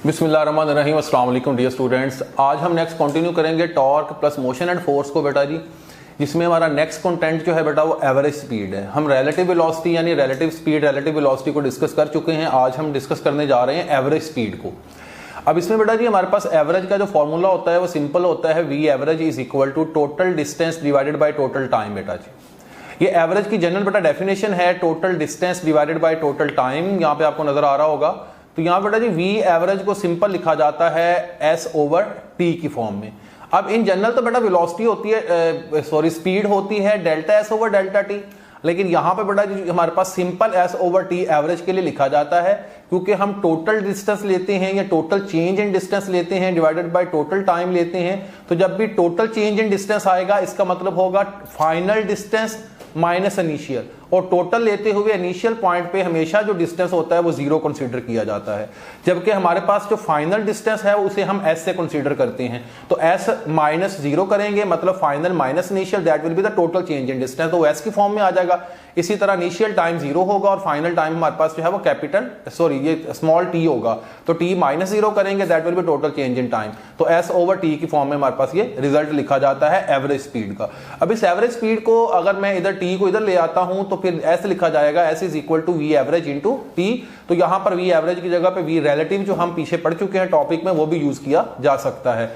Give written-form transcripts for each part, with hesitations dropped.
बिस्मिल्लाहिर्रहमानिर्रहीम, अस्सलाम वालेकुम डियर स्टूडेंट्स। आज हम नेक्स्ट कंटिन्यू करेंगे torque plus motion and force को बेटा जी, जिसमें हमारा नेक्स्ट कंटेंट जो है बेटा वो एवरेज स्पीड है। हम रिलेटिव वेलोसिटी यानी रिलेटिव स्पीड, रिलेटिव वेलोसिटी को डिस्कस कर चुके हैं। आज हम डिस्कस करने जा रहे हैं एवरेज स्पीड को। अब इसमें बेटा जी हमारे पास एवरेज का जो फॉर्मूला होता है वो सिंपल होता है, V average is equal to total distance divided by total time. बेटा जी ये एवरेज की जनरल बेटा डेफिनेशन है, total distance divided by total time. यहाँ पे आपको नजर आ रहा होगा। तो यहाँ बेटा जी वी एवरेज को सिंपल लिखा जाता है एस ओवर टी की फॉर्म में। अब इन जनरल तो बेटा वेलोसिटी होती है, स्पीड होती है delta S over delta T, लेकिन यहाँ पे बेटा जी हमारे पास simple S over T average के लिए लिखा जाता है, क्योंकि हम टोटल डिस्टेंस लेते हैं या टोटल चेंज इन डिस्टेंस लेते हैं डिवाइडेड बाय टोटल टाइम लेते हैं। तो जब भी टोटल चेंज इन डिस्टेंस आएगा इसका मतलब होगा फाइनल डिस्टेंस माइनस इनिशियल, और टोटल लेते हुए इनिशियल पॉइंट पे हमेशा जो डिस्टेंस होता है वो जीरो कंसीडर किया जाता है, जबकि हमारे पास जो फाइनल डिस्टेंस है उसे हम एस से कंसीडर करते हैं। तो एस माइनस जीरो करेंगे मतलब final minus initial, that will be the total change in distance, तो एस की फॉर्म में आ जाएगा। इसी तरह इनिशियल टाइम जीरो होगा और फाइनल टाइम हमारे पास जो है वो ये स्मॉल टी होगा, तो टी माइनस जीरो करेंगे that will B total change in time. तो एस ओवर टी की फॉर्म में हमारे पास ये रिजल्ट लिखा जाता है एवरेज स्पीड का। अब इस एवरेज स्पीड को अगर मैं इधर टी को इधर ले आता हूं तो फिर एस लिखा जाएगा, S is equal to V average into T. तो यहां पर वी एवरेज की जगह पे वी रिलेटिव जो हम पीछे पढ़ चुके हैं टॉपिक में वो भी यूज किया जा सकता है।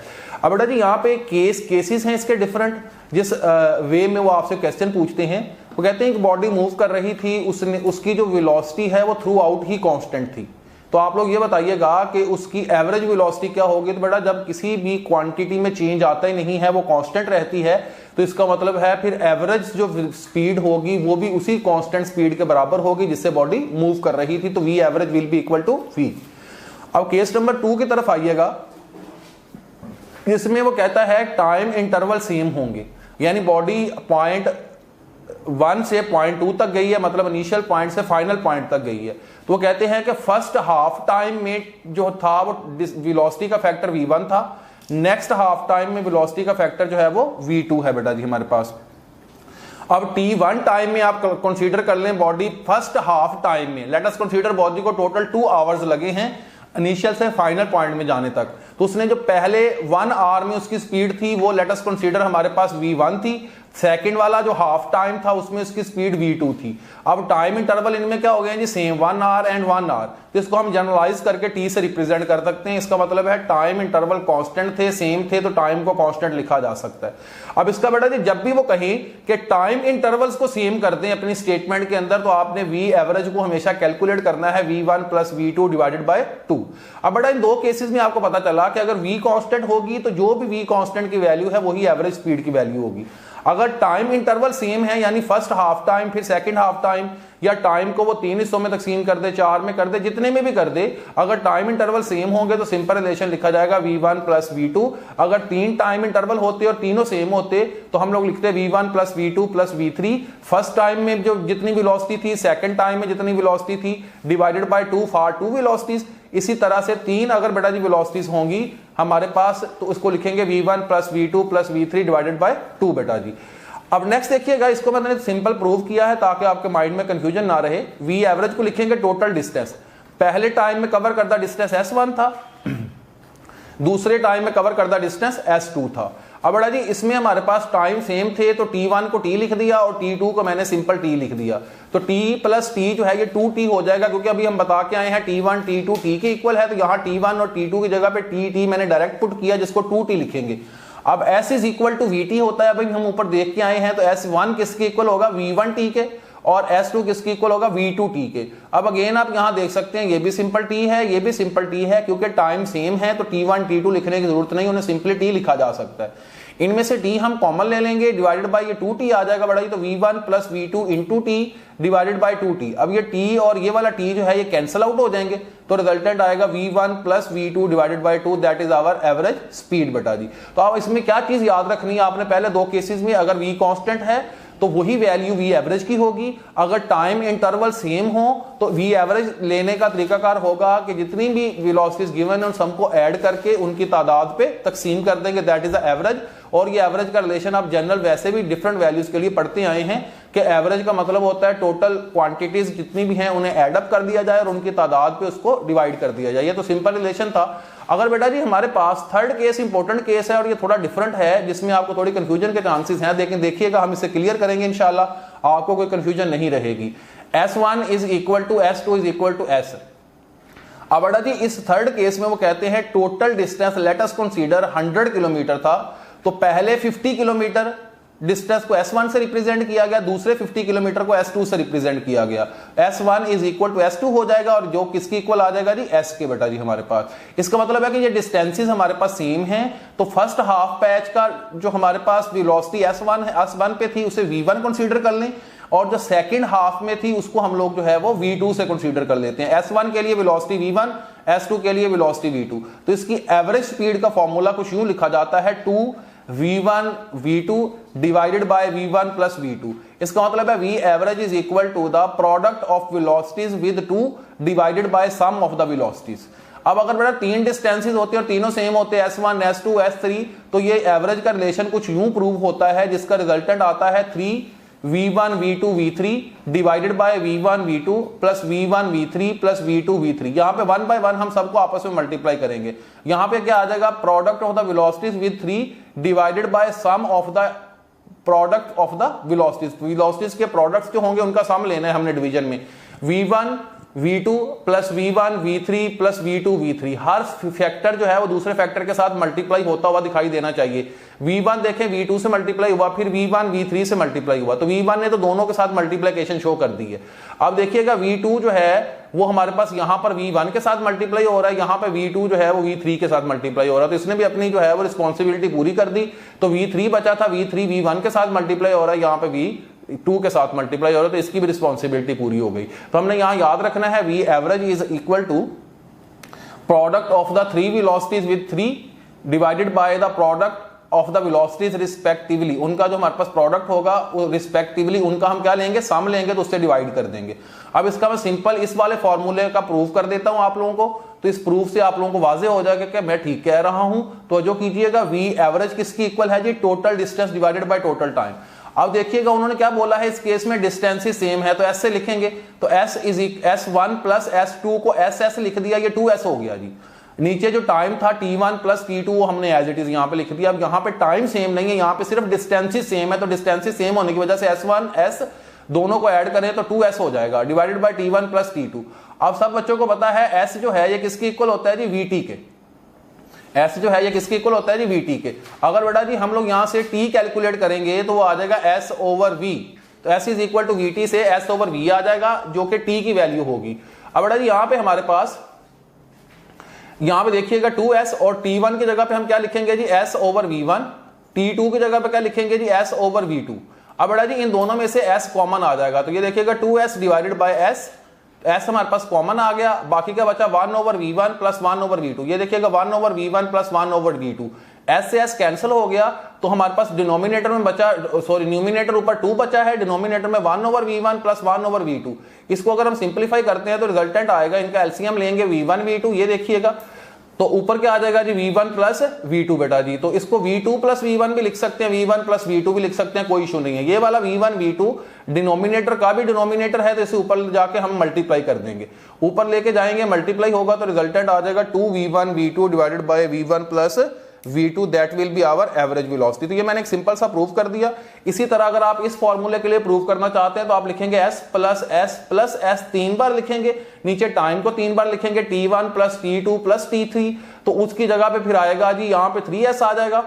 अब बेटा जी यहाँ पे केसेस हैं इसके डिफरेंट, जिस वे में वो आपसे क्वेश्चन पूछते हैं। वो कहते हैं कि बॉडी मूव कर रही थी, उसकी जो वेलोसिटी है वो थ्रू आउट ही कांस्टेंट थी। तो आप लोग ये बताइएगा कि उसकी एवरेज वेलोसिटी क्या होगी। तो बेटा जब किसी भी क्वांटिटी में चेंज आता ही नहीं है, वो कांस्टेंट रहती है, तो इसका मतलब है फिर एवरेज जो स्पीड होगी वो भी उसी कांस्टेंट स्पीड के बराबर होगी जिससे बॉडी मूव कर रही थी। तो V average will be equal to V. अब केस नंबर 2 की तरफ आइएगा, इसमें वो कहता है टाइम इंटरवल सेम होंगे, यानी बॉडी पॉइंट 1 से पॉइंट 2 तक गई है, मतलब इनिशियल पॉइंट से फाइनल पॉइंट तक गई है। तो वो कहते हैं कि फर्स्ट हाफ टाइम में जो था वो वेलोसिटी का फैक्टर v1 था, नेक्स्ट हाफ टाइम में वेलोसिटी का फैक्टर जो है वो v2 है बेटा जी हमारे पास। अब t1 टाइम में आप कंसीडर कर लें बॉडी फर्स्ट हाफ टाइम में, लेट अस कंसीडर बॉडी को टोटल 2 आवर्स लगे हैं इनिशियल से फाइनल पॉइंट में जाने तक। तो उसने जो पहले 1 आवर में उसकी स्पीड थी वो लेट अस कंसीडर हमारे पास v1 थी, सेकंड वाला जो हाफ टाइम था उसमें उसकी स्पीड v2 थी। अब टाइम इंटरवल इनमें क्या हो गया जी, सेम 1 आवर एंड 1 आवर, तो इसको हम जनरलाइज करके t से रिप्रेजेंट कर सकते हैं। इसका मतलब है टाइम इंटरवल कांस्टेंट थे, सेम थे, तो टाइम को कांस्टेंट लिखा जा सकता है। अब इसका बेटा जी जब भी वो कहें कि टाइम इंटरवल्स को सेम कर दें अपनी स्टेटमेंट के अंदर, तो आपने वी एवरेज को हमेशा कैलकुलेट करना है v1 plus v2 divided by 2। अब बेटा इन 2 केसेस में आपको पता चला कि अगर v कांस्टेंट होगी तो जो भी v कांस्टेंट की वैल्यू है वही एवरेज स्पीड की वैल्यू होगी। अगर टाइम इंटरवल सेम है यानी फर्स्ट हाफ टाइम फिर सेकंड हाफ टाइम, या टाइम को वो 3 हिस्सों में तकसीम कर दे, 4 में कर दे, जितने में भी कर दे, अगर टाइम इंटरवल सेम होंगे तो सिंपल रिलेशन लिखा जाएगा v1 प्लस v2। अगर 3 टाइम इंटरवल होते और तीनों सेम होते तो हम लोग लिखते v1 plus v2 plus v3। First time में जो जितनी वेलोसिटी थी, सेकंड टाइम में जितनी वेलोसिटी थी, डिवाइडेड बाय 2 फॉर 2 वेलोसिटीज। इसी तरह से 3 अगर बेटा जी वेलोसिटीज होंगी हमारे पास तो उसको लिखेंगे v1 plus v2 plus v3 divided by 2 बेटा जी। अब नेक्स्ट देखिएगा, इसको मैंने सिंपल प्रूव किया है ताकि आपके माइंड में कंफ्यूजन ना रहे। वी एवरेज को लिखेंगे टोटल डिस्टेंस, पहले टाइम में कवर करता डिस्टेंस s1 था, दूसरे टाइम में कवर करता डिस्टेंस s2 था। अब बड़ा जी इसमें हमारे पास टाइम सेम थे तो t1 को t लिख दिया और t2 को मैंने सिंपल t लिख दिया। तो t प्लस t जो है ये 2t हो जाएगा, क्योंकि अभी हम बता के आए हैं t1 t2 t के इक्वल है, तो यहाँ t1 और t2 की जगह पे t मैंने डायरेक्ट पुट किया जिसको 2t लिखेंगे। अब s is equal to vt होता है, अभी हम ऊपर देख के आए हैं, तो s1 किसके इक्वल होगा v1 t के, और s2 किसके इक्वल होगा v2 t के। अब अगेन आप यहां देख सकते हैं ये भी सिंपल t है, ये भी सिंपल t है, क्योंकि टाइम सेम है तो t1 t2 लिखने की जरूरत नहीं, उन्हें सिंपली t लिखा जा सकता है। इनमें से t हम कॉमन ले लेंगे, डिवाइडेड बाय ये 2t आ जाएगा बड़ा जी, तो v1 plus v2 into t divided by 2t। अब ये t और ये वाला t जो है ये कैंसिल आउट हो जाएंगे, तो रिजल्टेंट आएगा v1 plus v2 divided by 2, that is our average speed बेटा जी। तो अब इसमें क्या चीज याद रखनी है आपने, पहले 2 केसेस में अगर v कांस्टेंट है तो वही वैल्यू वी एवरेज की होगी। अगर टाइम इंटरवल सेम हो तो वी एवरेज लेने का तरीकाकार होगा कि जितनी भी वेलोसिटीज गिवन है उन सबको ऐड करके उनकी तादाद पे तकसीम कर देंगे, दैट इज द एवरेज। और ये एवरेज का रिलेशन आप जनरल वैसे भी डिफरेंट वैल्यूज के लिए पढ़ते आए हैं कि एवरेज का मतलब होता है टोटल क्वांटिटीज जितनी भी हैं उन्हें एड अप कर दिया जाए और उनकी तादाद पे उसको डिवाइड कर दिया जाए। ये तो सिंपल रिलेशन था। अगर बेटा जी हमारे पास थर्ड केस इंपॉर्टेंट केस है और ये थोड़ा डिफरेंट है, जिसमें आपको थोड़ी कंफ्यूजन के चांसेस हैं, लेकिन देखिएगा हम इसे क्लियर करेंगे इंशाल्लाह, आपको कोई कंफ्यूजन नहीं रहेगी। S1 is equal to S2 is equal to S। अब बेटा जी इस थर्ड केस में वो कहते हैं total distance let us consider 100 kilometre था, तो पहले 50 किलोमीटर डिस्टेंस को S1 से रिप्रेजेंट किया गया, दूसरे 50 किलोमीटर को S2 से रिप्रेजेंट किया गया। S1 is equal to S2 हो जाएगा और जो किसकी इक्वल आ जाएगा जी S के बेटा जी हमारे पास। इसका मतलब है कि ये डिस्टेंसेस हमारे पास सेम हैं, तो फर्स्ट हाफ पैच का जो हमारे पास वेलोसिटी S1 पे थी उसे V1 कंसीडर कर लें और जो सेकंड हाफ में थी उसको हम लोग जो है वो V2 से कंसीडर कर लेते हैं। S1 के लिए वेलोसिटी V1, S2 के लिए वेलोसिटी V2। तो इसकी एवरेज स्पीड का फॉर्मूला कुछ यूं लिखा जाता है 2v1 v2 divided by v1 plus v2। इसका मतलब है v average is equal to the product of velocities with 2 divided by sum of the velocities. अब अगर बेटा तीन डिस्टेंसेस होते हैं और तीनों सेम होते हैं S1 S2 S3, तो ये एवरेज का रिलेशन कुछ यूं प्रूव होता है जिसका रिजल्टेंट आता है 3v1 v2 v3 divided by v1 v2 plus v1 v3 plus v2 v3। यहां पे 1 बाय 1 हम सबको आपस में मल्टीप्लाई करेंगे। यहां पे क्या आ जाएगा, product of the velocities with 3 divided by sum of the product of the velocities. Velocities के प्रोडक्ट्स जो होंगे उनका सम लेना है हमने डिवीजन में। v1 v2 plus v1 v3 plus v2 v3, हर फैक्टर जो है वो दूसरे फैक्टर के साथ मल्टीप्लाई होता हुआ दिखाई देना चाहिए। v1 देखें v2 से मल्टीप्लाई हुआ, फिर v1 v3 से मल्टीप्लाई हुआ, तो v1 ने तो दोनों के साथ मल्टीप्लिकेशन शो कर दी है। अब देखिएगा v2 जो है वो हमारे पास यहां पर v1 के साथ मल्टीप्लाई हो रहा है, यहां पर v2 जो है वो v3 के साथ मल्टीप्लाई हो रहा है, तो इसने भी अपनी जो है वो रिस्पॉन्सिबिलिटी पूरी कर दी। तो v3 बचा था, v3 v1 के साथ मल्टीप्लाई हो रहा है, यहां पर v2 के साथ मल्टीप्लाई हो रहा है, तो इसकी भी रिस्पॉन्सिबिलिटी पूरी हो गई। तो हमने यहां याद रखना है v average is equal to product of the 3 velocities with 3 divided by the product of the velocities respectively. उनका जो हमारे पास प्रोडक्ट होगा वो रिस्पेक्टिवली उनका हम क्या लेंगे, सम लेंगे, तो उससे डिवाइड कर देंगे। अब इसका मैं सिंपल इस वाले फॉर्मूले का प्रूफ कर देता हूं आप लोगों को, तो इस प्रूफ से आप लोगों को वाजे हो जाएगा कि मैं ठीक कह रहा हूं। तो जो कीजिएगा v एवरेज किसकी इक्वल है जी, total distance divided by total time. अब देखिएगा उन्होंने क्या बोला है, इस केस में डिस्टेंस ही सेम है तो S से लिखेंगे, तो S1 प्लस S2 को SS लिख दिया, ये 2S हो गया जी। नीचे जो टाइम था T1 प्लस T2 वो हमने एज इट इज यहां पे लिख दिया। अब यहां पे टाइम सेम नहीं है, यहां पे सिर्फ डिस्टेंस ही सेम है, तो डिस्टेंस ही सेम होने की वजह से S1 S दोनों को ऐड करें तो 2S हो जाएगा divided by T1 plus T2। अब सब बच्चों को पता है S जो है ये किसकी इक्वल होता है जी, VT के। S जो है ये किसके इक्वल होता है जी, VT के। अगर बेटा जी हम लोग यहां से T कैलकुलेट करेंगे तो वो आ जाएगा S ओवर V, तो S is equal to VT से S ओवर V आ जाएगा जो कि T की वैल्यू होगी। अब बेटा जी यहां पे हमारे पास यहां पे देखिएगा 2S और T1 की जगह पे हम क्या लिखेंगे जी, S ओवर V1, T2 की जगह पे क्या लिखेंगे जी, S ओवर V2। अब बेटा जी इन दोनों में से S कॉमन आ जाएगा, तो ये देखिएगा 2S divided by S, S हमारे पास कॉमन आ गया, बाकी क्या बचा 1 over V1 plus 1 over V2। ये देखिएगा 1 over V1 plus 1 over V2, S से S कैंसिल हो गया, तो हमारे पास डिनोमिनेटर में बचा, सॉरी न्यूमिनेटर ऊपर 2 बचा है, डिनोमिनेटर में 1 over V1 plus 1 over V2। इसको अगर हम सिंप्लीफाई करते हैं तो रिजल्टेंट आएगा, इनका एलसीएम लेंगे V1 V2, ये देखिएगा तो ऊपर क्या आ जाएगा जी, V1 प्लस V2 बेटा जी। तो इसको V2 प्लस V1 भी लिख सकते हैं, V1 प्लस V2 भी लिख सकते हैं, कोई इशू नहीं है। ये वाला V1 V2 डिनोमिनेटर का भी डिनोमिनेटर है, तो इसे ऊपर जाके हम मल्टीप्लाई कर देंगे, ऊपर लेके जाएंगे, मल्टीप्लाई होगा तो रिजल्टेंट आ जाएगा 2v1 v2 divided by v1 plus v2, that will be our average velocity. तो ये मैंने एक सिंपल सा प्रूफ कर दिया। इसी तरह अगर आप इस फॉर्मूले के लिए प्रूफ करना चाहते हैं तो आप लिखेंगे S प्लस S 3 बार लिखेंगे, नीचे टाइम को 3 बार लिखेंगे, T1 plus T2 plus T3, तो उसकी जगह पे फिर आएगा जी यहाँ पे 3S आ जाएगा,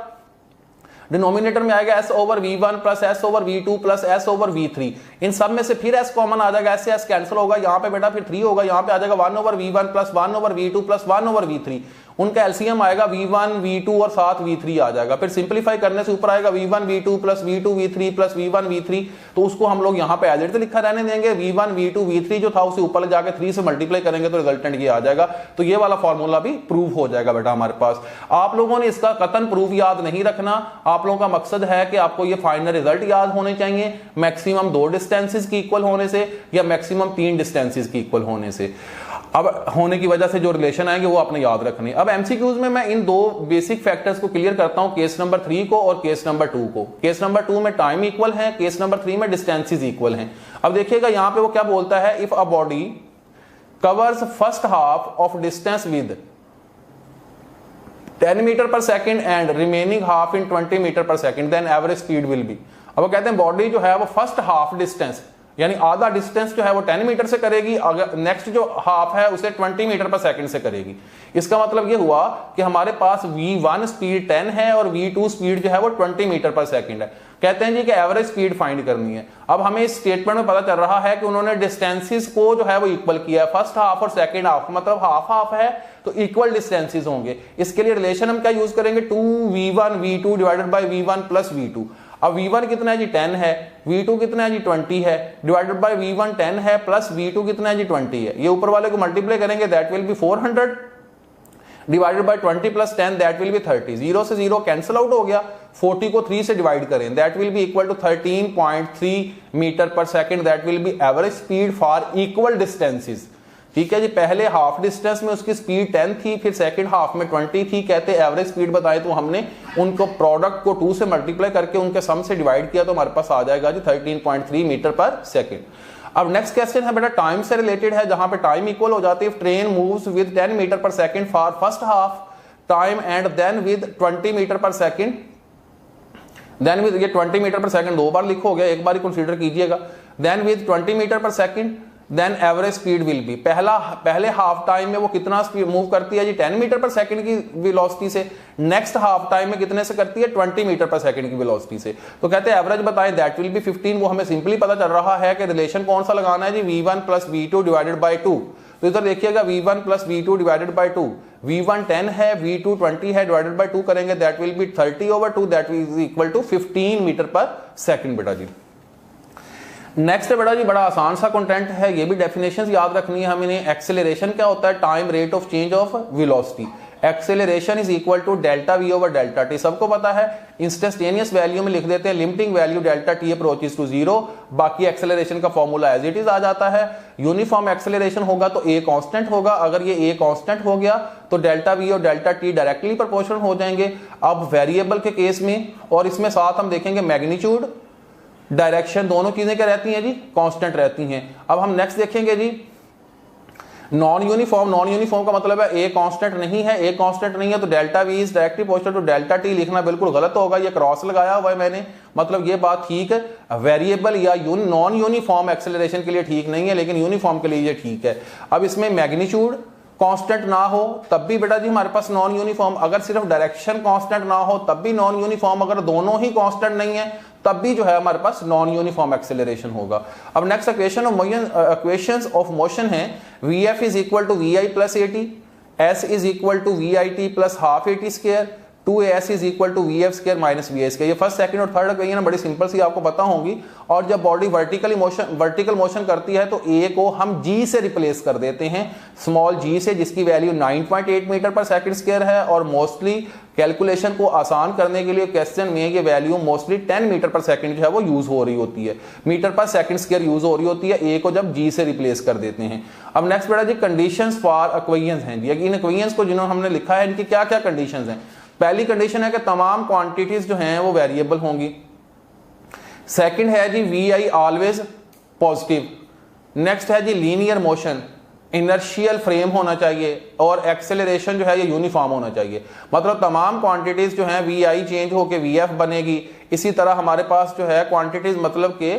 डिनोमिनेटर में आएगा S over V1 plus S over V2 plus S over V3। इन सब में से फिर S कॉमन आ जाएगा, S से S कैंसिल होगा, यहाँ पे बेटा फिर 3 होगा, यहाँ पे आ जाएगा 1 over V1 plus 1 over V2 plus 1 over V3। उनका एलसीएम आएगा V1 V2 और साथ V3 आ जाएगा। फिर सिंप्लीफाई करने से ऊपर आएगा V1 V2 plus V2 V3 plus V1 V3, तो उसको हम लोग यहाँ पे एज इट इज लिखा रहने देंगे। V1 V2 V3 जो था उसे ऊपर जाके 3 से मल्टीप्लाई करेंगे तो रिजल्टेंट ये आ जाएगा। तो ये वाला फॉर्मूला भी प्रूव हो जाएगा बेटा हमारे पास। आप लोगों ने इसका कतन प्रूफ याद नहीं रखना, आप लोगों का मकसद है कि आपको ये फाइनल रिजल्ट याद होने चाहिए, मैक्सिमम 2 डिस्टेंसेस की इक्वल होने से या मैक्सिमम 3 डिस्टेंसेस की इक्वल होने से। अब होने की वजह से जो रिलेशन आएंगे वो आपने याद रखने। अब एमसीक्यूज में मैं इन दो बेसिक फैक्टर्स को क्लियर करता हूं, केस नंबर 3 को और केस नंबर 2 को। केस नंबर 2 में टाइम इक्वल है, केस नंबर 3 में डिस्टेंसेस इक्वल हैं। अब देखिएगा यहां पे वो क्या बोलता है, if a body covers first half of distance with 10 metre per second and remaining half in 20 metre per second then average speed will be. अब वो कहते हैं बॉडी जो है वो फर्स्ट हाफ डिस्टेंस यानी आधा डिस्टेंस जो है वो 10 मीटर से करेगी, अगर नेक्स्ट जो हाफ है उसे 20 मीटर पर सेकंड से करेगी। इसका मतलब ये हुआ कि हमारे पास v1 स्पीड 10 है और v2 स्पीड जो है वो 20 मीटर पर सेकंड है। कहते हैं जी कि एवरेज स्पीड फाइंड करनी है। अब हमें इस स्टेटमेंट में पता चल रहा है कि उन्होंने डिस्टेंसेस को जो है वो इक्वल किया है, फर्स्ट हाफ और सेकंड हाफ, मतलब हाफ हाफ है तो इक्वल डिस्टेंसेस होंगे। इसके लिए रिलेशन हम क्या यूज करेंगे, 2v1 v2 divided by v1 plus v2। अब v1 कितना है जी 10 है, v2 कितना है जी 20 है, डिवाइडेड बाय v1 10 है प्लस v2 कितना है जी 20 है। ये ऊपर वाले को मल्टीप्लाई करेंगे that will B 400 divided by 20 plus 10 that will B 30। 0 से 0 कैंसिल आउट हो गया, 40 को 3 से डिवाइड करें that will be equal to 13.3 metre per second. That will be average speed for equal distances. ठीक है जी, पहले हाफ डिस्टेंस में उसकी स्पीड 10 थी, फिर सेकंड हाफ में 20 थी। कहते एवरेज स्पीड बताए तो हमने उनको प्रोडक्ट को 2 से मल्टीप्लाई करके उनके सम से डिवाइड किया तो हमारे पास आ जाएगा जी 13.3 मीटर पर सेकंड। अब नेक्स्ट क्वेश्चन है बेटा टाइम से रिलेटेड है, जहां पे टाइम इक्वल हो जाती है। Train moves with 10 metre per second for first half time and then with 20 metre per second then with, ये 20 मीटर पर सेकंड 2 बार लिखोगे, एक बार ही कंसीडर कीजिएगा। Then with 20 metre per second then average speed will be. पहले half time में वो कितना स्पीड मूव करती है जी 10 मीटर पर सेकंड की वेलोसिटी से, नेक्स्ट हाफ टाइम में कितने से करती है 20 मीटर पर सेकंड की वेलोसिटी से। तो कहते हैं एवरेज बताएं दैट विल बी 15। वो हमें सिंपली पता चल रहा है कि रिलेशन कौन सा लगाना है जी v1 plus v2 divided by 2। तो इधर देखिएगा v1 plus v2 divided by 2, v1 10 है v2 20 है, डिवाइडेड बाय 2 करेंगे that will be 30/2 that is equal to 15 metre per second. बेटा जी नेक्स्ट है बेटा जी बड़ा आसान सा कंटेंट है, ये भी डेफिनेशंस याद रखनी है हमें। एक्सेलरेशन क्या होता है, time rate of change of velocity. Acceleration is equal to delta V over delta T, सबको पता है। इंस्टेंटेनियस वैल्यू में लिख देते हैं limiting value delta T approaches to 0, बाकी एक्सेलरेशन का फॉर्मूला एज इट इज आ जाता है। यूनिफॉर्म एक्सेलरेशन होगा तो ए कांस्टेंट होगा, अगर ये ए कांस्टेंट हो गया तो डेल्टा वी और डेल्टा टी डायरेक्टली प्रोपोर्शनल हो जाएंगे। अब वेरिएबल के केस में और इसमें साथ हम देखेंगे मैग्नीट्यूड डायरेक्शन, दोनों चीजें क्या रहती हैं जी कांस्टेंट रहती हैं। अब हम नेक्स्ट देखेंगे जी नॉन यूनिफॉर्म। नॉन यूनिफॉर्म का मतलब है ए कांस्टेंट नहीं है, ए कांस्टेंट नहीं है तो delta V is directly proportional to delta T लिखना बिल्कुल गलत होगा, ये क्रॉस लगाया हुआ है मैंने, मतलब ये बात ठीक है। वेरिएबल या नॉन यूनिफॉर्म एक्सेलरेशन के लिए ठीक नहीं है, लेकिन यूनिफॉर्म के लिए ये ठीक है। अब इसमें मैग्नीट्यूड कांस्टेंट ना हो तब भी बेटा जी हमारे पास नॉन यूनिफॉर्म, अगर सिर्फ डायरेक्शन कांस्टेंट ना हो तब भी नॉन यूनिफॉर्म, अगर दोनों ही कांस्टेंट नहीं है तब भी जो है हमारे पास नॉन यूनिफॉर्म एक्सेलरेशन होगा। अब नेक्स्ट इक्वेशंस ऑफ मोशन है vf is equal to vi plus at, s is equal to vit plus half at square, 2as is equal to vf square minus vi square. ये first second और third equation बड़ी simple सी आपको पता होंगी। और जब बॉडी वर्टिकल मोशन करती है तो a को हम g से रिप्लेस कर देते हैं, स्मॉल g से, जिसकी value 9.8 metre per second square है। और मोस्टली कैलकुलेशन को आसान करने के लिए क्वेश्चन में ये value mostly 10 metre per second जो है वो यूज हो रही होती है, metre per second square use हो रही होती है a को जब g से रिप्लेस कर देते हैं। अब नेक्स्ट बेटा जी कंडीशंस फॉर इक्वेशंस हैं जी। इन इक्वेशंस को जिन्होंने हमने लिखा है इनकी क्या क्या कंडीशंस हैं। पहली कंडीशन है कि तमाम क्वांटिटीज जो हैं वो वेरिएबल होंगी। सेकंड है जी vi ऑलवेज पॉजिटिव। नेक्स्ट है जी लीनियर मोशन, इनर्शियल फ्रेम होना चाहिए और एक्सेलरेशन जो है ये यूनिफॉर्म होना चाहिए। मतलब तमाम क्वांटिटीज जो हैं vi चेंज होके vf बनेगी। इसी तरह हमारे पास जो है क्वांटिटीज मतलब के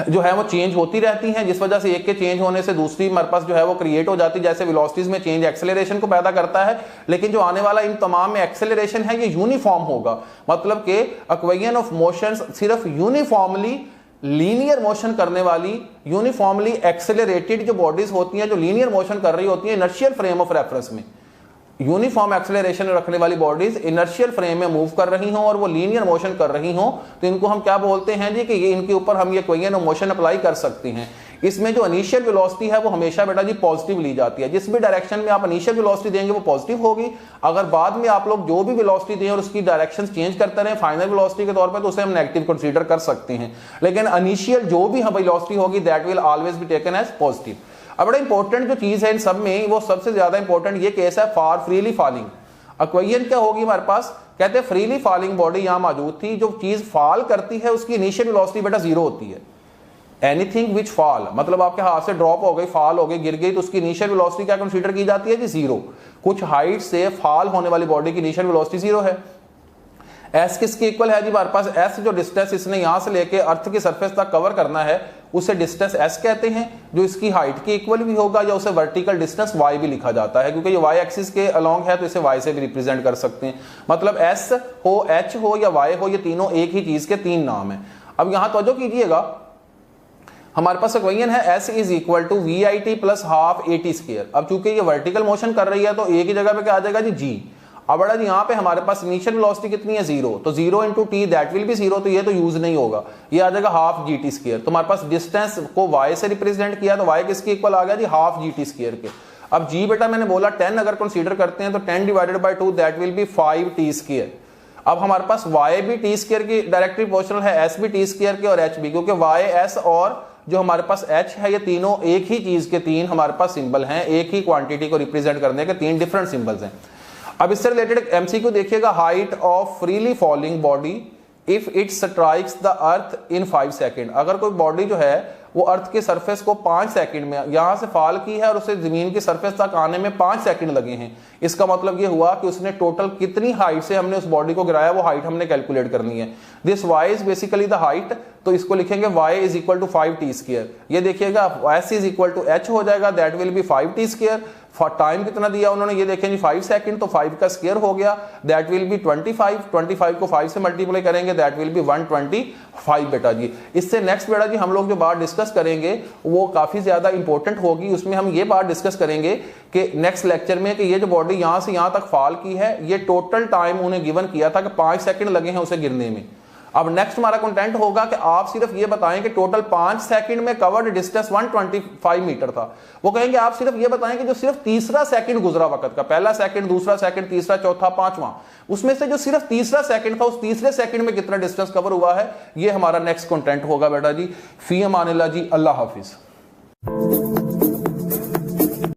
जो है वो चेंज होती रहती हैं, जिस वजह से एक के चेंज होने से दूसरी हमारे पास जो है वो क्रिएट हो जाती है। जैसे वेलोसिटीज में चेंज एक्सेलरेशन को पैदा करता है, लेकिन जो आने वाला इन तमाम में एक्सेलरेशन है ये यूनिफॉर्म होगा। मतलब कि इक्वेशन ऑफ मोशंस सिर्फ यूनिफॉर्मली लीनियर मोशन करने वाली, यूनिफॉर्मली एक्सेलरेटेड जो बॉडीज होती हैं, जो लीनियर मोशन कर रही होती है इनर्शियल फ्रेम ऑफ रेफरेंस में, यूनिफॉर्म एक्सेलरेशन रखने वाली बॉडीज इनर्शियल फ्रेम में मूव कर रही हों और वो लीनियर मोशन कर रही हों, तो इनको हम क्या बोलते हैं जी कि ये इनके ऊपर हम ये इक्वेशन ऑफ मोशन अप्लाई कर सकते हैं। इसमें जो इनिशियल वेलोसिटी है वो हमेशा बेटा जी पॉजिटिव ली जाती है। जिस भी डायरेक्शन में आप इनिशियल वेलोसिटी देंगे वो पॉजिटिव होगी। अगर बाद में आप लोग जो भी वेलोसिटी दें और उसकी डायरेक्शन चेंज करते रहे फाइनल वेलोसिटी के तौर पर, तो उसे हम नेगेटिव कंसीडर कर सकते हैं। लेकिन इनिशियल जो भी वेलोसिटी होगी that will always be taken as positive. अब बड़ा इंपॉर्टेंट जो चीज है इन सब में, वो सबसे ज्यादा इंपॉर्टेंट ये केस है फॉर फ्रीली फॉलिंग। इक्वेशन क्या होगी हमारे पास, कहते हैं फ्रीली फॉलिंग बॉडी यहां मौजूद थी, जो चीज फॉल करती है उसकी इनिशियल वेलोसिटी बेटा जीरो होती है। एनीथिंग विच फॉल, मतलब आपके हाथ से ड्रॉप हो गई, फॉल हो गई, गिर गई, तो उसकी इनिशियल वेलोसिटी क्या कंसीडर की जाती है जी, जीरो। कुछ हाइट से फॉल होने वाली बॉडी की इनिशियल वेलोसिटी जीरो है। एस किसके इक्वल है जी हमारे पास, एस जो डिस्टेंस इसने यहां से लेके अर्थ की सरफेस तक कवर करना है उसे डिस्टेंस एस कहते हैं, जो इसकी हाइट के इक्वल भी होगा, या उसे वर्टिकल डिस्टेंस वाई भी लिखा जाता है, क्योंकि ये वाई एक्सिस के अलोंग है तो इसे वाई से भी रिप्रेजेंट कर सकते हैं। मतलब एस हो, एच हो या वाई हो, ये तीनों एक ही चीज के तीन नाम है। अब यहां तवज्जो कीजिएगा, हमारे पास इक्वेशन है s is equal to V I T plus half A T square. अब चूंकि ये वर्टिकल मोशन कर रही है तो एक ही जगह पे क्या आ जाएगा जी, जी। अब बड़ा जी यहाँ पे हमारे पास इनिशियल वेलोसिटी कितनी है, जीरो, तो zero into T that will B zero, तो ये तो यूज नहीं होगा, ये आ जाएगा हाफ जी टी स्क्वायर। तो हमारे पास डिस्टेंस को y से रिप्रेजेंट किया तो y किसके इक्वल आ गया जी, हाफ जी टी स्क्वायर के। अब g बेटा मैंने बोला 10 अगर कंसीडर करते हैं तो 10 divided by 2 that will be 5 T square. अब हमारे पास y भी टी स्क्वायर की डायरेक्टली प्रोपोर्शनल है, s भी टी स्क्वायर के और h भी, क्योंकि y s और जो हमारे पास h है ये तीनों एक ही चीज के तीन हमारे पास सिंबल हैं, एक ही क्वांटिटी को रिप्रेजेंट करने के तीन डिफरेंट सिंबल्स हैं। अब इससे रिलेटेड एमसीक्यू देखिएगा, height of freely falling body if it strikes the earth in 5 second. अगर कोई बॉडी जो है वो अर्थ के सरफेस को 5 सेकंड में यहां से फॉल की है और उसे जमीन की सरफेस तक आने में 5 सेकंड लगे हैं, इसका मतलब ये हुआ कि उसने टोटल कितनी हाइट से हमने उस बॉडी को गिराया वो हाइट हमने कैलकुलेट करनी है। This y is basically the height, तो इसको लिखेंगे y is equal to 5 T square. ये देखिएगा s is equal to h हो जाएगा, that will be 5 T square. For time कितना दिया उन्होंने, ये देखें जी 5 सेकंड, तो 5 का स्क्वायर हो गया, दैट विल बी 25। 25 को 5 से मल्टीप्लाई करेंगे दैट विल बी 125 बेटा जी। इससे नेक्स्ट बेटा जी हम लोग जो बात डिस्कस करेंगे वो काफी ज्यादा इंपॉर्टेंट होगी। उसमें हम ये बात डिस्कस करेंगे कि नेक्स्ट लेक्चर में कि ये जो बॉडी यहां से यहां तक फॉल की है, ये टोटल टाइम उन्हें गिवन किया था कि 5 सेकंड लगे हैं उसे गिरने में। अब नेक्स्ट हमारा कंटेंट होगा कि आप सिर्फ ये बताएं कि टोटल 5 सेकंड में कवर्ड डिस्टेंस 125 मीटर था। वो कहेंगे आप सिर्फ ये बताएं कि जो सिर्फ तीसरा सेकंड गुजरा वक्त का, पहला सेकंड, दूसरा सेकंड, तीसरा, चौथा, पांचवा, उसमें से जो सिर्फ तीसरा सेकंड था उस तीसरे सेकंड में कितना डिस्टेंस कवर हुआ है, ये हमारा नेक्स्ट कंटेंट होगा बेटा जी। फी अमानिल्लाह जी, अल्लाह हाफिज।